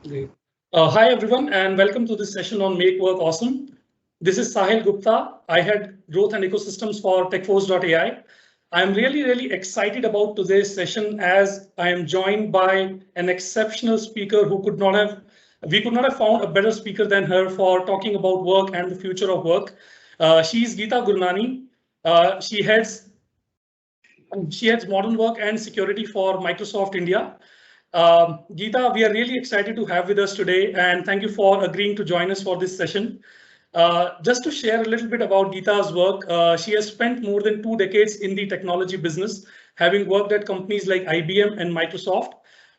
Great. Hi, everyone, and welcome to this session on Make Work Awesome. This is Sahil Gupta. I head growth and ecosystems for techforce.ai. I'm really excited about today's session as I am joined by an exceptional speaker we could not have found a better speaker than her for talking about work and the future of work. She's Geeta Gurnani. Uh, she heads she heads modern work and security for Microsoft India. Geeta, we are really excited to have with us today, and thank you for agreeing to join us for this session. Just to share a little bit about Geeta's work, she has spent more than 2 decades in the technology business, having worked at companies like IBM and Microsoft.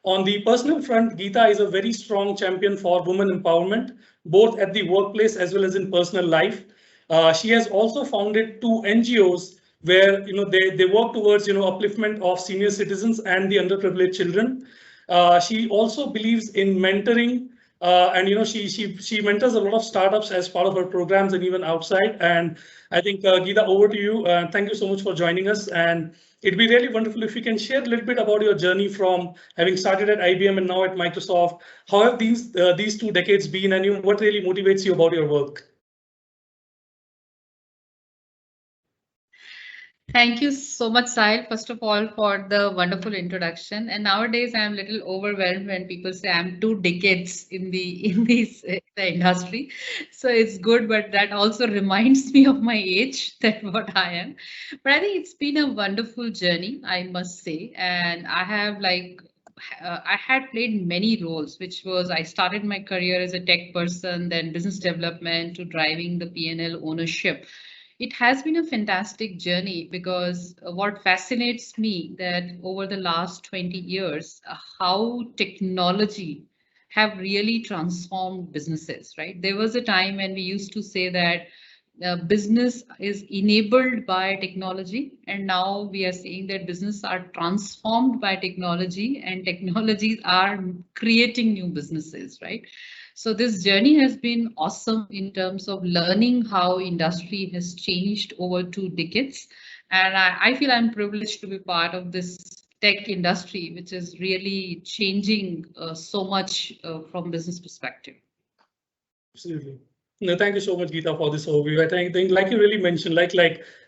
On the personal front, Geeta is a very strong champion for women empowerment, both at the workplace as well as in personal life. She has also founded two NGOs where they work towards upliftment of senior citizens and the underprivileged children. She also believes in mentoring, and she mentors a lot of startups as part of her programs and even outside. And I think Geeta, over to you. Thank you so much for joining us. And it'd be really wonderful if you can share a little bit about your journey from having started at IBM and now at Microsoft. How have these 2 decades been, and what really motivates you about your work? Thank you so much, Sahil, first of all, for the wonderful introduction. And nowadays, I'm a little overwhelmed when people say I'm 2 decades in the industry. So it's good, but that also reminds me of my age, that what I am. But I think it's been a wonderful journey, I must say. And I had played many roles, which was I started my career as a tech person, then business development to driving the P&L ownership. It has been a fantastic journey because what fascinates me that over the last 20 years, how technology have really transformed businesses, right? There was a time when we used to say that business is enabled by technology, and now we are seeing that business are transformed by technology and technologies are creating new businesses, right? So this journey has been awesome in terms of learning how industry has changed over 2 decades. And I feel I'm privileged to be part of this tech industry, which is really changing so much from business perspective. Absolutely. No, thank you so much, Geeta, for this overview. I think like you really mentioned, like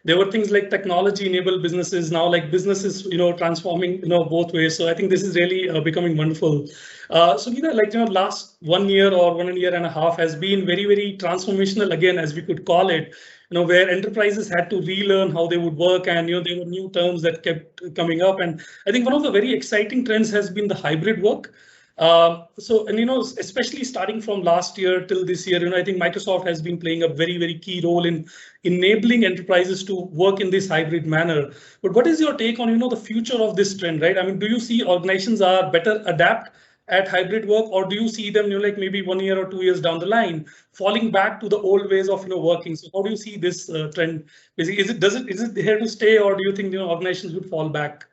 there were things like technology-enabled businesses. Now, like businesses, transforming, both ways. So I think this is really becoming wonderful. So Geeta, like last 1 year or 1.5 years has been very transformational again, as we could call it. Where enterprises had to relearn how they would work, and there were new terms that kept coming up. And I think one of the very exciting trends has been the hybrid work. Especially starting from last year till this year, I think Microsoft has been playing a very key role in enabling enterprises to work in this hybrid manner. But what is your take on, the future of this trend, right? I mean, do you see organizations are better adapt at hybrid work, or do you see them, like maybe 1 year or 2 years down the line, falling back to the old ways of, working? So how do you see this trend? Basically, is it here to stay, or do you think, organizations would fall back?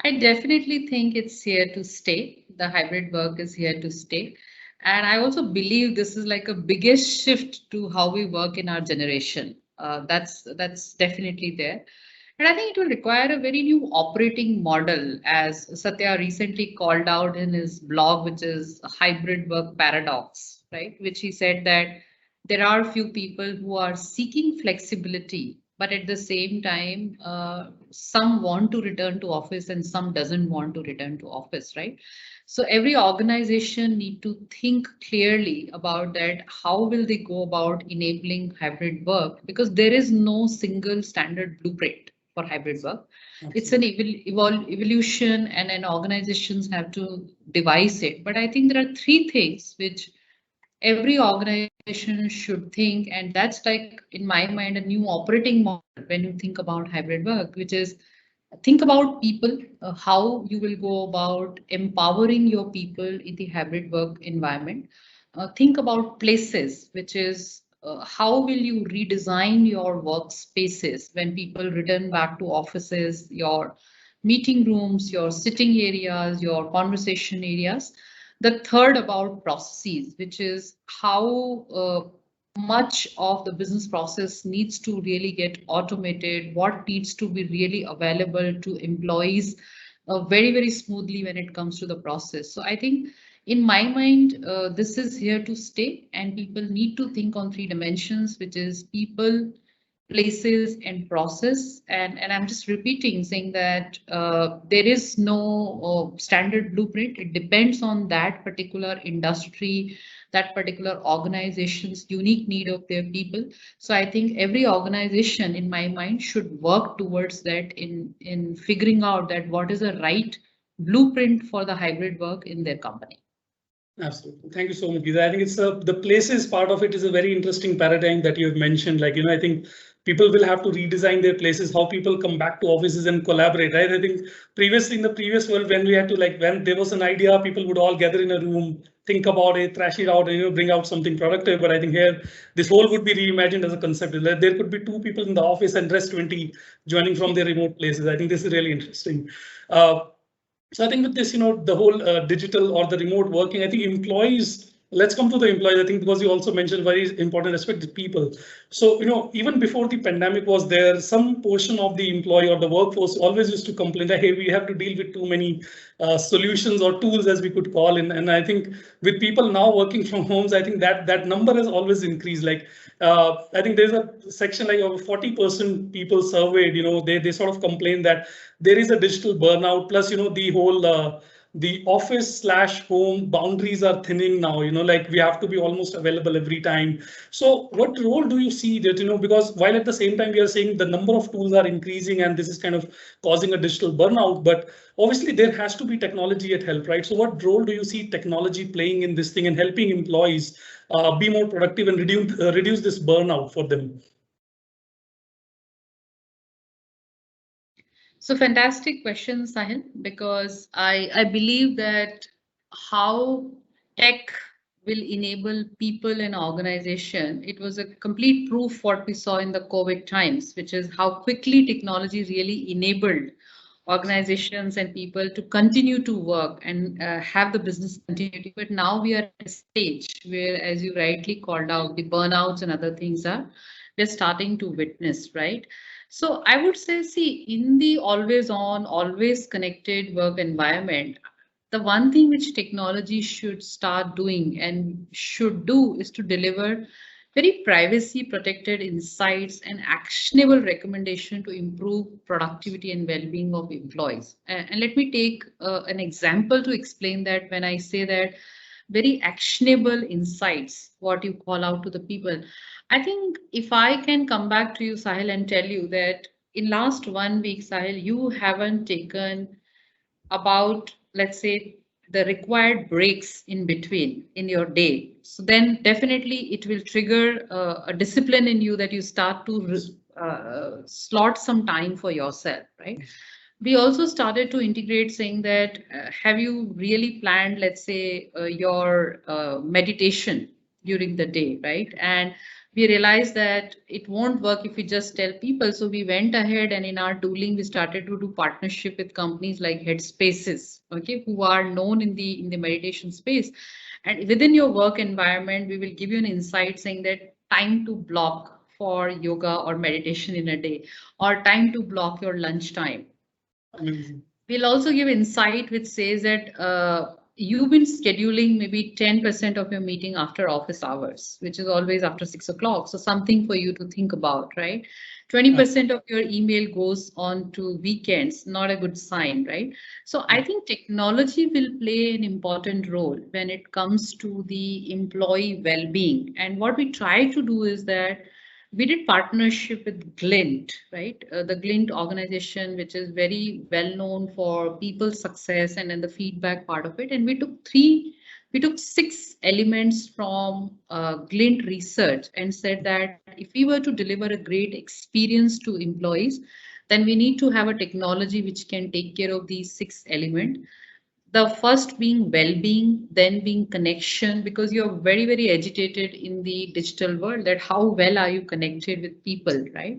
I definitely think it's here to stay. The hybrid work is here to stay. And I also believe this is like a biggest shift to how we work in our generation. That's definitely there. And I think it will require a very new operating model, as Satya recently called out in his blog, which is a hybrid work paradox, right? Which he said that there are few people who are seeking flexibility, but at the same time, some want to return to office and some doesn't want to return to office, right? So every organization need to think clearly about that. How will they go about enabling hybrid work? Because there is no single standard blueprint for hybrid work. It's an evolution, and an organizations have to devise it. But I think there are three things which every organization should think, and that's like in my mind a new operating model when you think about hybrid work, which is think about people, how you will go about empowering your people in the hybrid work environment. Think about places, which is how will you redesign your workspaces when people return back to offices, your meeting rooms, your sitting areas, your conversation areas. The third about processes, which is how much of the business process needs to really get automated, what needs to be really available to employees very, very smoothly when it comes to the process. So I think in my mind, this is here to stay, and people need to think on three dimensions, which is people, places, and process. And I'm just repeating, saying that there is no standard blueprint. It depends on that particular industry, that particular organization's unique need of their people. So I think every organization, in my mind, should work towards that in figuring out that what is the right blueprint for the hybrid work in their company. Absolutely. Thank you so much, Geeta. I think it's the places part of it is a very interesting paradigm that you have mentioned. Like, I think people will have to redesign their places, how people come back to offices and collaborate, right? I think previously in the previous world, when we had to when there was an idea, people would all gather in a room, think about it, thrash it out, and bring out something productive. But I think here, this whole would be reimagined as a concept. There could be 2 people in the office and rest 20 joining from their remote places. I think this is really interesting. So I think with this, the whole digital or the remote working, I think employees, let's come to the employees. I think because you also mentioned very important aspect, the people. So, even before the pandemic was there, some portion of the employee or the workforce always used to complain that, hey, we have to deal with too many solutions or tools, as we could call it. And I think with people now working from homes, I think that number has always increased. I think there's a section like over 40% people surveyed, they sort of complain that there is a digital burnout. Plus, the whole the office slash home boundaries are thinning now. Like we have to be almost available every time. So, what role do you see that? Because while at the same time we are saying the number of tools are increasing and this is kind of causing a digital burnout, but obviously there has to be technology at help, right? So, what role do you see technology playing in this thing and helping employees be more productive and reduce this burnout for them? So fantastic question, Sahil, because I believe that how tech will enable people and organization, it was a complete proof what we saw in the COVID times, which is how quickly technology really enabled organizations and people to continue to work and have the business continuity. But now we are at a stage where, as you rightly called out, the burnouts and other things are we're starting to witness, right? So I would say, see, in the always on, always connected work environment, the one thing which technology should start doing and should do is to deliver very privacy protected insights and actionable recommendation to improve productivity and well-being of employees. And let me take an example to explain that. When I say that very actionable insights, what you call out to the people, I think if I can come back to you, Sahil, and tell you that in last 1 week, Sahil, you haven't taken about, let's say, the required breaks in between in your day. So then definitely it will trigger a discipline in you that you start to slot some time for yourself, right? We also started to integrate saying that, have you really planned, let's say, your meditation during the day, right? And we realized that it won't work if we just tell people. So we went ahead and in our tooling, we started to do partnership with companies like Headspaces, okay, who are known in the meditation space. And within your work environment, we will give you an insight saying that time to block for yoga or meditation in a day, or time to block your lunch time. We'll also give insight which says that you've been scheduling maybe 10% of your meeting after office hours, which is always after 6 o'clock. So something for you to think about, right? 20% of your email goes on to weekends, not a good sign, right? So I think technology will play an important role when it comes to the employee well-being. And what we try to do is that we did partnership with Glint, right? The Glint organization, which is very well known for people success and then the feedback part of it. And we took 6 elements from Glint research and said that if we were to deliver a great experience to employees, then we need to have a technology which can take care of these 6 elements. The first being well-being, then being connection, because you're very, very agitated in the digital world, that how well are you connected with people, right?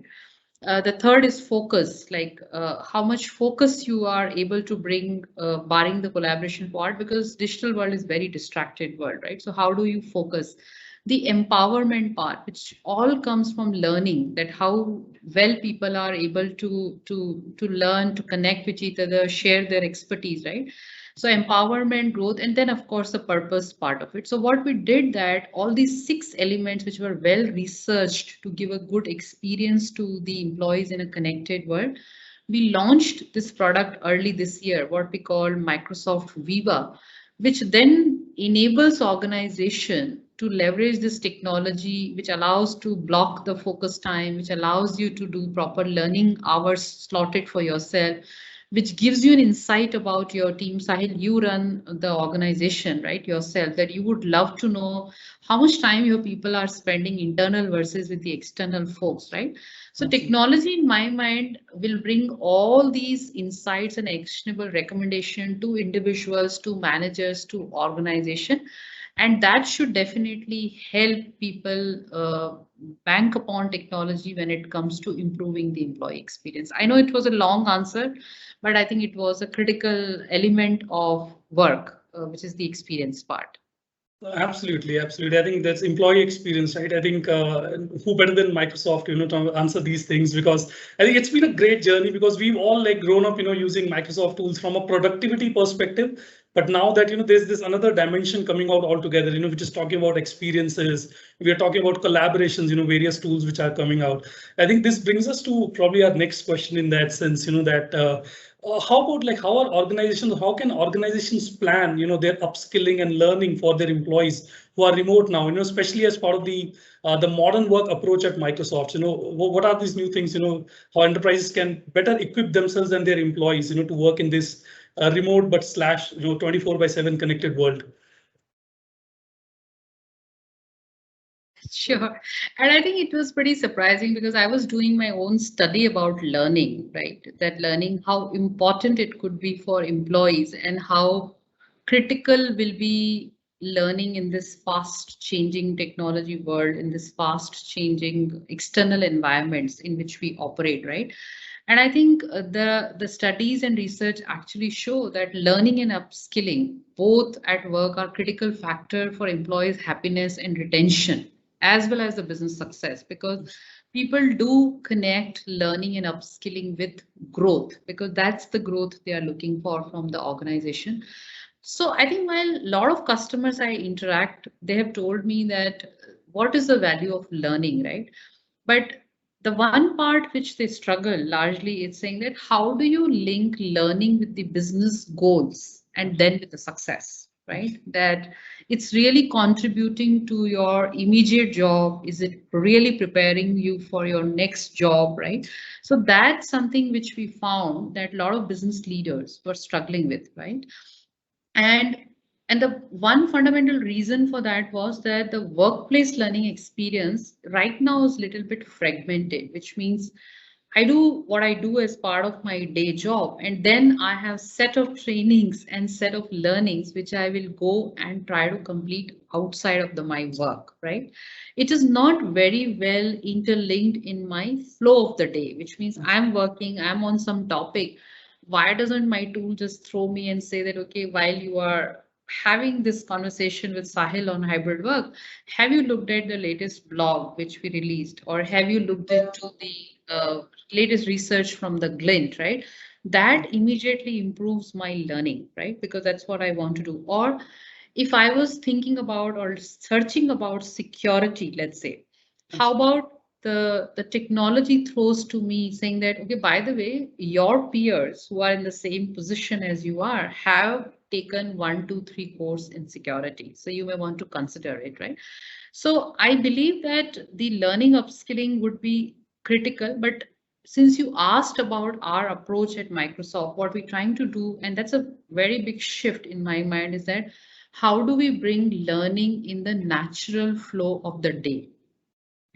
The third is focus, like how much focus you are able to bring, barring the collaboration part, because digital world is very distracted world, right? So how do you focus? the empowerment part, which all comes from learning, that how well people are able to learn, to connect with each other, share their expertise, right? So empowerment, growth, and then of course the purpose part of it. So what we did, that all these 6 elements which were well researched to give a good experience to the employees in a connected world, we launched this product early this year, what we call Microsoft Viva, which then enables organization to leverage this technology, which allows to block the focus time, which allows you to do proper learning hours slotted for yourself, which gives you an insight about your team. Sahil, you run the organization, right, yourself, that you would love to know how much time your people are spending internal versus with the external folks, right? So technology, in my mind, will bring all these insights and actionable recommendation to individuals, to managers, to organization, and that should definitely help people bank upon technology when it comes to improving the employee experience. I know it was a long answer, but I think it was a critical element of work, which is the experience part. Absolutely, absolutely. I think that's employee experience, right? I think who better than Microsoft, to answer these things, because I think it's been a great journey, because we've all like grown up, using Microsoft tools from a productivity perspective. But now that, there's this another dimension coming out altogether, which is talking about experiences. We are talking about collaborations, various tools which are coming out. I think this brings us to probably our next question in that sense, that how about like how can organizations plan, their upskilling and learning for their employees who are remote now, especially as part of the modern work approach at Microsoft, what are these new things, how enterprises can better equip themselves and their employees, to work in this remote but slash, 24/7 connected world. Sure. And I think it was pretty surprising because I was doing my own study about learning, right? That learning, how important it could be for employees and how critical will be learning in this fast changing technology world, in this fast changing external environments in which we operate, right? And I think the studies and research actually show that learning and upskilling both at work are critical factor for employees' happiness and retention, as well as the business success, because people do connect learning and upskilling with growth, because that's the growth they are looking for from the organization. So I think while a lot of customers I interact, they have told me that what is the value of learning, right? But the one part which they struggle largely is saying that how do you link learning with the business goals and then with the success, right? That it's really contributing to your immediate job. Is it really preparing you for your next job, right? So that's something which we found that a lot of business leaders were struggling with, right? And and the one fundamental reason for that was that the workplace learning experience right now is a little bit fragmented, which means I do what I do as part of my day job, and then I have set of trainings and set of learnings which I will go and try to complete outside of my work, right? It is not very well interlinked in my flow of the day, which means I'm working, I'm on some topic. Why doesn't my tool just throw me and say that, okay, while you are having this conversation with Sahil on hybrid work, have you looked at the latest blog which we released, or have you looked into the latest research from the Glint, right? That immediately improves my learning, right? Because that's what I want to do. Or if I was thinking about or searching about security, let's say, how about the technology throws to me saying that, okay, by the way, your peers who are in the same position as you are have taken 1, 2, 3 course in security. So you may want to consider it, right? So I believe that the learning upskilling would be critical, but since you asked about our approach at Microsoft, what we're trying to do, and that's a very big shift in my mind, is that how do we bring learning in the natural flow of the day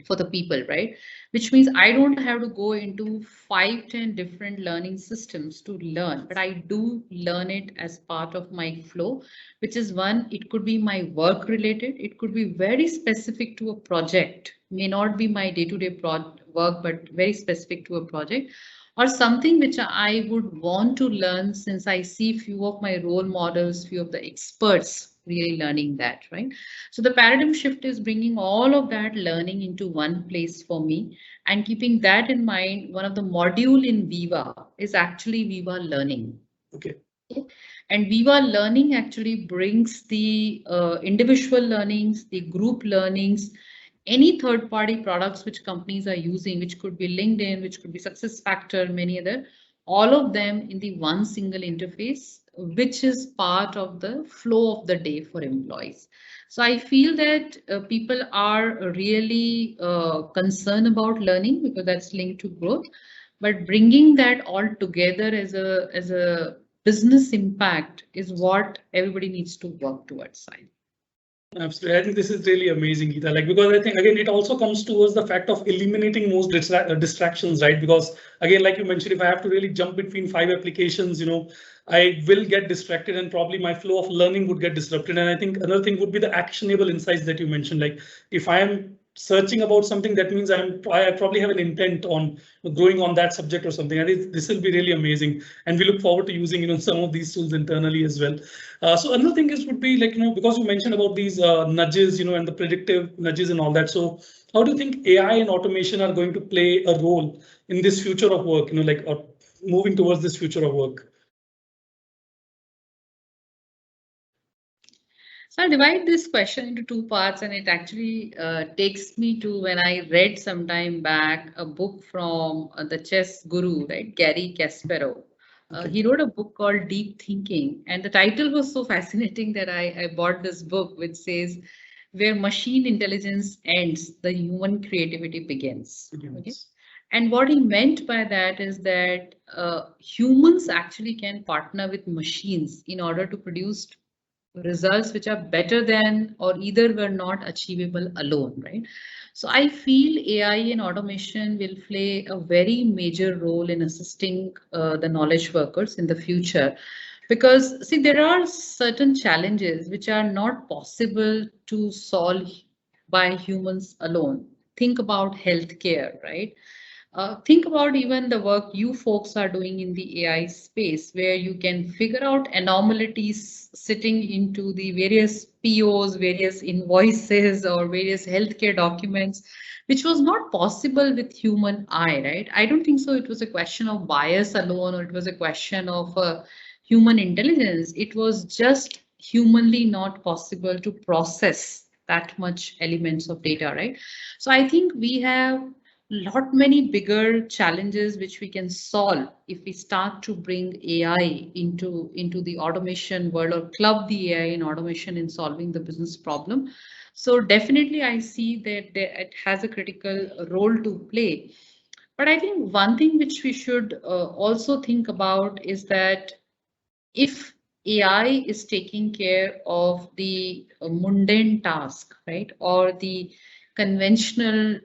for the people, right? Which means I don't have to go into 5, 10 different learning systems to learn, but I do learn it as part of my flow, which is one, it could be my work related, it could be very specific to a project, may not be my day-to-day work, but very specific to a project, or something which I would want to learn since I see few of my role models, few of the experts really learning that, right? So the paradigm shift is bringing all of that learning into one place for me, and keeping that in mind, one of the module in Viva is actually Viva Learning. Okay. And Viva Learning actually brings the individual learnings, the group learnings, any third-party products which companies are using, which could be LinkedIn, which could be SuccessFactors, many other, all of them in the one single interface, which is part of the flow of the day for employees. So I feel that people are really concerned about learning because that's linked to growth, but bringing that all together as a business impact is what everybody needs to work towards. Side. Absolutely. I think this is really amazing, Geeta. Like, because I think, again, it also comes towards the fact of eliminating most distractions, right? Because, again, like you mentioned, if I have to really jump between 5 applications, I will get distracted and probably my flow of learning would get disrupted. And I think another thing would be the actionable insights that you mentioned. Like, if I am searching about something, that means I probably have an intent on growing on that subject or something. I think this will be really amazing. And we look forward to using, some of these tools internally as well. So another thing is would be like, because you mentioned about these nudges, and the predictive nudges and all that. So how do you think AI and automation are going to play a role in this future of work, like or moving towards this future of work? So I'll divide this question into two parts, and it actually takes me to when I read some time back a book from the chess guru, right, Gary Kasparov. Okay. He wrote a book called Deep Thinking, and the title was so fascinating that I bought this book, which says, "Where machine intelligence ends, the human creativity begins." Okay. And what he meant by that is that humans actually can partner with machines in order to produce results which are better than or either were not achievable alone, right? So I feel AI and automation will play a very major role in assisting the knowledge workers in the future. Because see, there are certain challenges which are not possible to solve by humans alone. Think about healthcare, right? Think about even the work you folks are doing in the AI space, where you can figure out anomalies sitting into the various POs, various invoices, or various healthcare documents, which was not possible with human eye, right? I don't think so. It was a question of bias alone, or it was a question of human intelligence. It was just humanly not possible to process that much elements of data, right? So I think we have lot many bigger challenges which we can solve if we start to bring AI into the automation world, or club the AI in automation in solving the business problem. So definitely I see that it has a critical role to play. But I think one thing which we should also think about is that if AI is taking care of the mundane task, right, or the conventional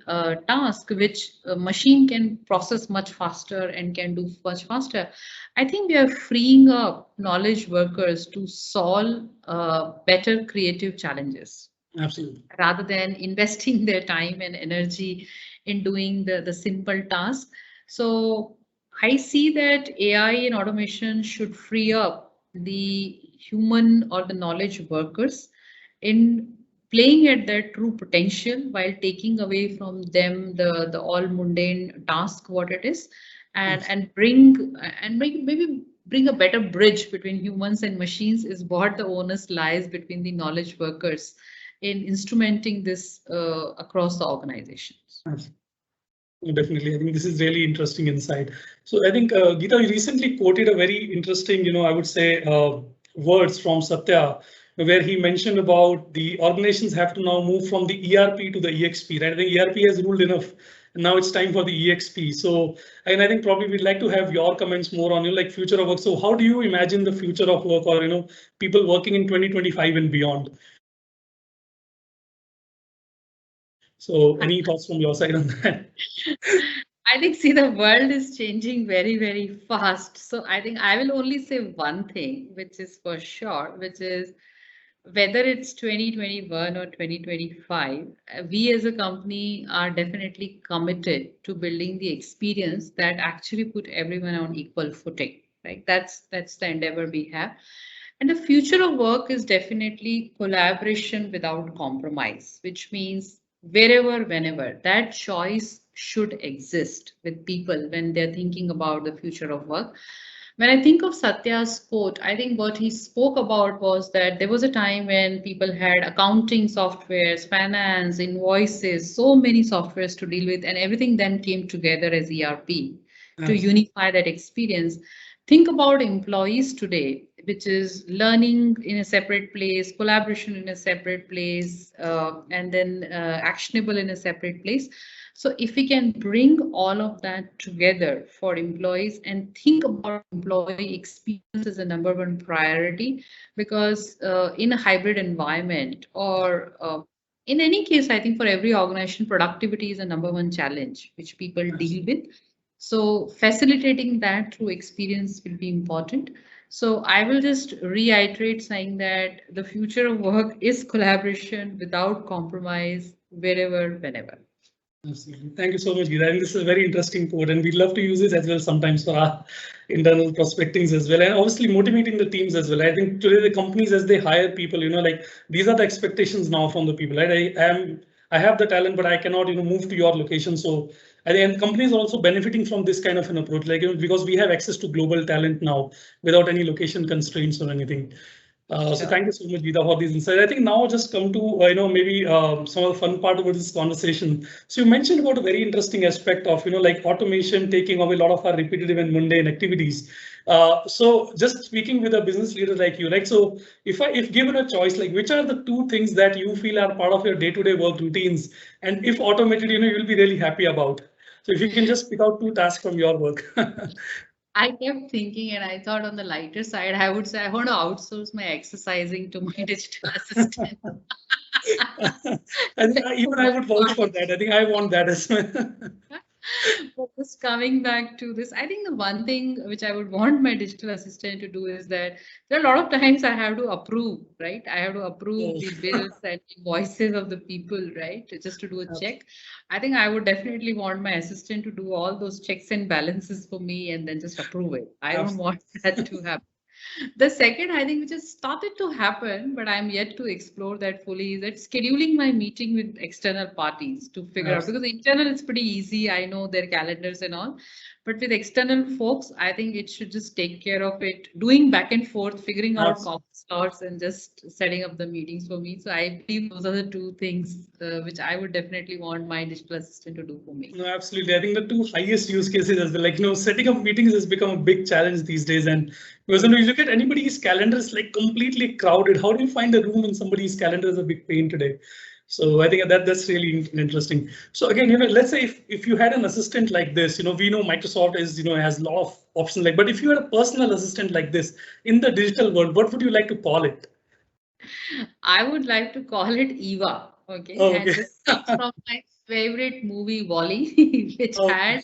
task which a machine can process much faster and can do much faster, I think we are freeing up knowledge workers to solve better creative challenges. Absolutely. Rather than investing their time and energy in doing the simple task. So I see that AI and automation should free up the human or the knowledge workers in playing at their true potential while taking away from them the all mundane task what it is, and bring and maybe bring a better bridge between humans and machines is what the onus lies between the knowledge workers in instrumenting this across the organizations. Definitely, I think this is really interesting insight. So I think Geeta, you recently quoted a very interesting, I would say, words from Satya, where he mentioned about the organizations have to now move from the ERP to the EXP, right? I think ERP has ruled enough, and now it's time for the EXP. So, and I think probably we'd like to have your comments more on like future of work. So how do you imagine the future of work, or people working in 2025 and beyond? So any thoughts from your side on that? I think, see, the world is changing very, very fast. So I think I will only say one thing, which is for sure, which is whether it's 2021 or 2025, we as a company are definitely committed to building the experience that actually put everyone on equal footing, right? That's the endeavor we have. And the future of work is definitely collaboration without compromise, which means wherever, whenever, that choice should exist with people when they're thinking about the future of work. When I think of Satya's quote, I think what he spoke about was that there was a time when people had accounting softwares, finance, invoices, so many softwares to deal with, and everything then came together as ERP to Absolutely. unify that experience. Think about employees today, which is learning in a separate place, collaboration in a separate place, and then actionable in a separate place. So if we can bring all of that together for employees and think about employee experience as a number one priority, because in a hybrid environment or in any case, I think for every organization, productivity is a number one challenge which people deal with. So facilitating that through experience will be important. So I will just reiterate saying that the future of work is collaboration without compromise, wherever, whenever. Absolutely. Thank you so much, Geeta. And this is a very interesting quote, and we love to use this as well sometimes for our internal prospectings as well, and obviously motivating the teams as well. I think today the companies, as they hire people, like these are the expectations now from the people, right? I have the talent, but I cannot, move to your location. So I think and companies are also benefiting from this kind of an approach, like, because we have access to global talent now without any location constraints or anything. So thank you so much, Geeta, for these insights. I think now just come to maybe some of the fun part about this conversation. So you mentioned about a very interesting aspect of like automation taking away a lot of our repetitive and mundane activities. So just speaking with a business leader like you, like so, if given a choice, like which are the two things that you feel are part of your day-to-day work routines, and if automated, you'll be really happy about. So if you can just pick out two tasks from your work. I kept thinking, and I thought on the lighter side, I would say I want to outsource my exercising to my digital assistant. And even I would vouch for that. I think I want that as well. But just coming back to this, I think the one thing which I would want my digital assistant to do is that there are a lot of times I have to approve, right? I have to approve the bills and invoices of the people, right? Just to do a check. I think I would definitely want my assistant to do all those checks and balances for me and then just approve it. I don't want that to happen. The second, I think, which has started to happen, but I'm yet to explore that fully, is that scheduling my meeting with external parties to figure out, because internal it's pretty easy. I know their calendars and all, but with external folks, I think it should just take care of it, doing back and forth, figuring out coffee slots and just setting up the meetings for me. So I believe those are the two things which I would definitely want my digital assistant to do for me. No, absolutely. I think the two highest use cases as well, like, setting up meetings has become a big challenge these days. And because when you look at anybody's calendar, it's like completely crowded. How do you find a room in somebody's calendar is a big pain today. So I think that's really interesting. So again, let's say if you had an assistant like this, we know Microsoft is, has a lot of options like, but if you had a personal assistant like this in the digital world, what would you like to call it? I would like to call it Eva. Okay. Oh, And okay. this comes from my favorite movie, Wally, which had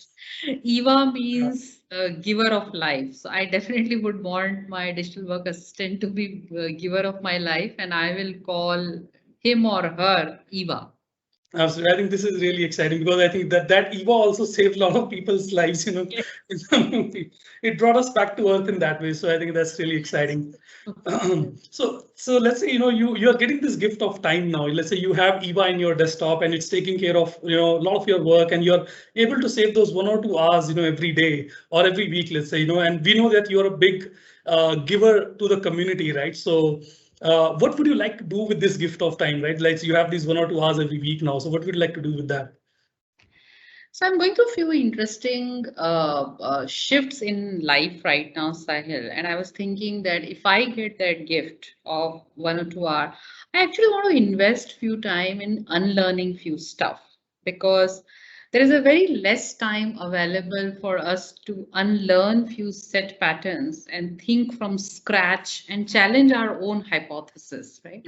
Eva means giver of life. So I definitely would want my digital work assistant to be giver of my life, and I will call him or her Eva. Absolutely. I think this is really exciting because I think that Eva also saved a lot of people's lives, in the movie. It brought us back to earth in that way. So I think that's really exciting. So let's say, you're getting this gift of time now. Let's say you have Eva in your desktop and it's taking care of, a lot of your work, and you're able to save those 1 or 2 hours, every day or every week, let's say, and we know that you're a big giver to the community, right? So what would you like to do with this gift of time, right? Like, so you have these 1 or 2 hours every week now. So what would you like to do with that? So I'm going through a few interesting shifts in life right now, Sahil. And I was thinking that if I get that gift of 1 or 2 hours, I actually want to invest few time in unlearning few stuff, because there is a very less time available for us to unlearn few set patterns and think from scratch and challenge our own hypothesis, right?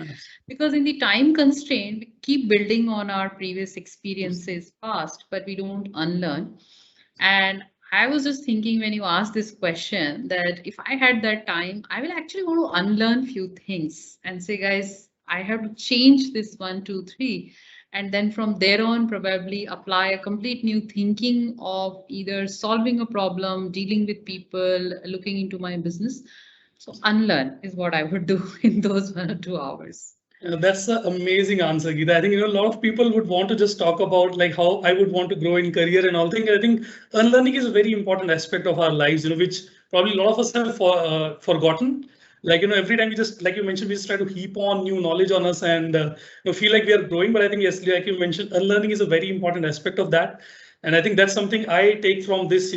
Because in the time constraint, we keep building on our previous experiences past, but we don't unlearn. And I was just thinking when you asked this question that if I had that time, I will actually want to unlearn few things and say, guys, I have to change this 1, 2, 3. And then from there on, probably apply a complete new thinking of either solving a problem, dealing with people, looking into my business. So unlearn is what I would do in those 1 or 2 hours. That's an amazing answer, Geeta. I think a lot of people would want to just talk about like how I would want to grow in career and all things. I think unlearning is a very important aspect of our lives, which probably a lot of us have forgotten. Like, every time we just, like you mentioned, we just try to heap on new knowledge on us and feel like we are growing. But I think, yes, like you mentioned, unlearning is a very important aspect of that. And I think that's something I take from this,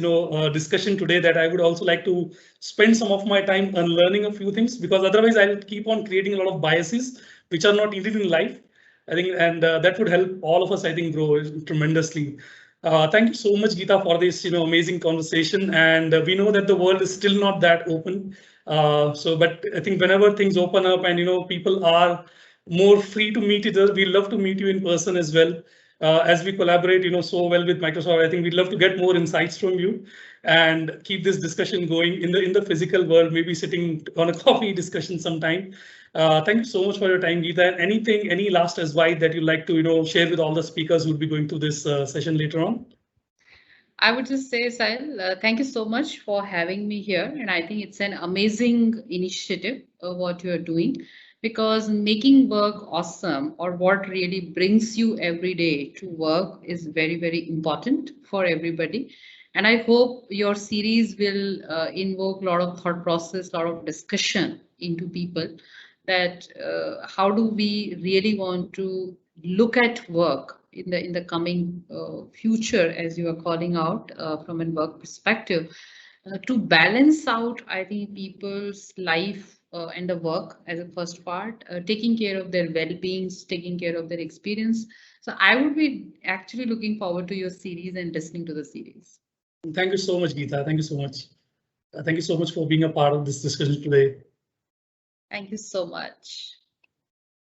discussion today, that I would also like to spend some of my time unlearning a few things, because otherwise I'll keep on creating a lot of biases which are not needed in life. I think, and that would help all of us, I think, grow tremendously. Thank you so much, Geeta, for this, amazing conversation. And we know that the world is still not that open. But I think whenever things open up and, people are more free to meet each other, we love to meet you in person as well. As we collaborate, so well with Microsoft, I think we'd love to get more insights from you and keep this discussion going in the physical world, maybe sitting on a coffee discussion sometime. Thank you so much for your time, Geeta. Anything, any last advice that you'd like to, share with all the speakers who will be going through this session later on? I would just say, Sahil, thank you so much for having me here. And I think it's an amazing initiative what you're doing, because making work awesome, or what really brings you every day to work, is very, very important for everybody. And I hope your series will invoke a lot of thought process, a lot of discussion into people, that how do we really want to look at work in the coming future, as you are calling out from a work perspective, to balance out, I think, people's life and the work as a first part, taking care of their well-beings, taking care of their experience. So I would be actually looking forward to your series and listening to the series. Thank you so much, Geeta. Thank you so much. Thank you so much for being a part of this discussion today. Thank you so much.